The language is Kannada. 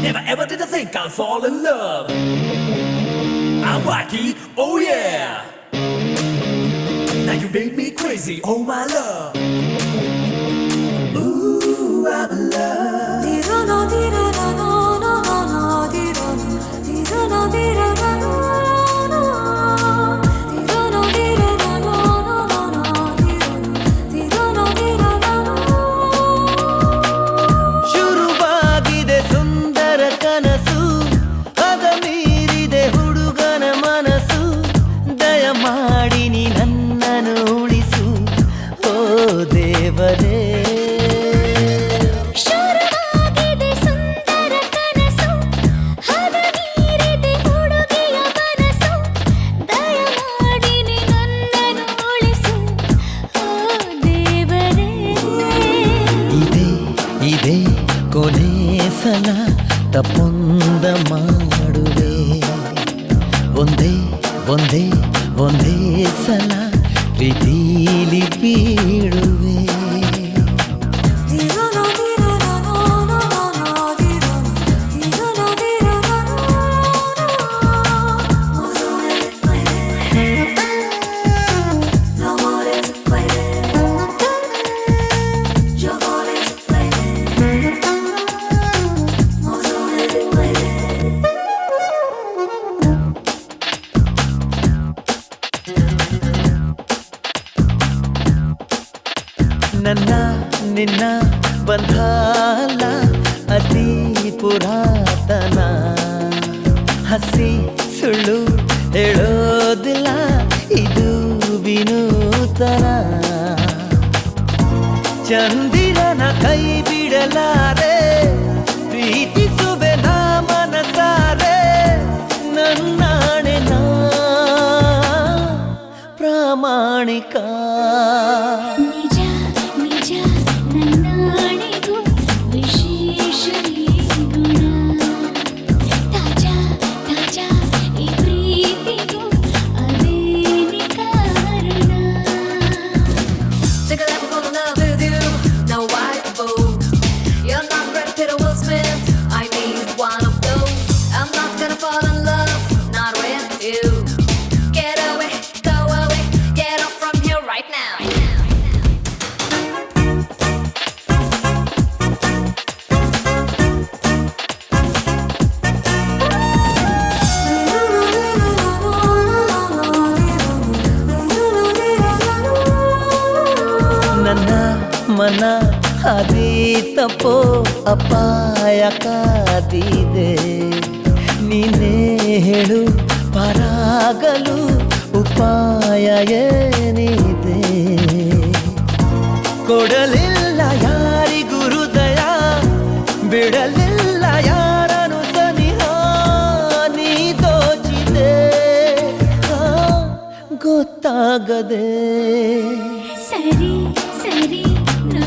Never ever did I think I'd fall in love. I'm wacky, oh yeah. Now you made me crazy, oh my love. Ooh, I'm in love. Tirana tirana no no no no tirana tirana tirana no no tirana tirana no no no no tirana tirana no. ಶುರುವಾಗಿದೆ ಸುಂದರ ಕನಸು ಅದ ಮೀರಿದೆ ಹುಡುಗನ ಮನಸ್ಸು ದಯಮಾಡಿ ನೀ ನನ್ನನ್ನು ಉಳಿಸು ಓ ದೇವರೇ ಶುರುವಾಗಿದೆ ಸುಂದರ ಕನಸು ಹದ ಮೀರಿದೆ ಹುಡುಗಿಯ ಮನಸ್ಸು ದಯಮಾಡಿ ನೀ ನನ್ನನ್ನು ಉಳಿಸು ಓ ದೇವರೇ. ಇದೇ ಇದೇ ಕೊನೆ ಸಲ ತಪ್ಪೊಂದ ಮಾಡುವೆ ಒಂದೇ ಒಂದೇ ಒಂದೇ ಸಲ ಪ್ರೀತಿಲಿ ಬೀಳುವೆ tirana tirana no no no no tirana tirana tirana no no. Mozone baile, l'amore baile, giocare baile, mozone baile. ನನ್ನ ನಿನ್ನ ಬಂಧಾಲ ಅತಿ ಪುರಾತನ ಹಸಿ ಸುಳ್ಳು ಹೇಳೋದಿಲ್ಲ ಇದು ವಿನೂತನ ಚಂದಿರನ ಕೈ ಬಿಡಲಾರೆ ಪ್ರೀತಿಸುವೆ ನಾ ಮನಸಾರೆ ನನ್ನಾಣೆ ನಾ ಪ್ರಾಮಾಣಿಕ ನಿಜ ನಿಜ ನನ್ನಾಣೆಗೂ ವಿಶೇಷ ಈ ಗುಣ ತಾಜಾ ತಾಜಾ ಈ ಪ್ರೀತಿಗೂ ಅದೇನಿ ಕಾರಣ. Take a lap for the love with you, now why the boat? You're not Brad Pitt or Will Smith, I need one of those. I'm not gonna fall in love, not with you. Get away, go away, get off from here right now. ನನ್ನ ಮನ ಹಾದಿ ತಪ್ಪೋ ಅಪಾಯ ಕಾದಿದೆ ನೀನೇ ಹೇಳು ಪಾರಾಗಲು ಉಪಾಯ ಏನಿದೆ ಕೊಡಲಿಲ್ಲ ಯಾರಿಗೂ ಹೃದಯ ಬಿಡಲಿಲ್ಲ ಯಾರನು ಸನಿಹ ನೀ ದೋಚಿದೆ ಗೊತ್ತಾಗದೆ ಸರಿ ಸರಿ ನೋ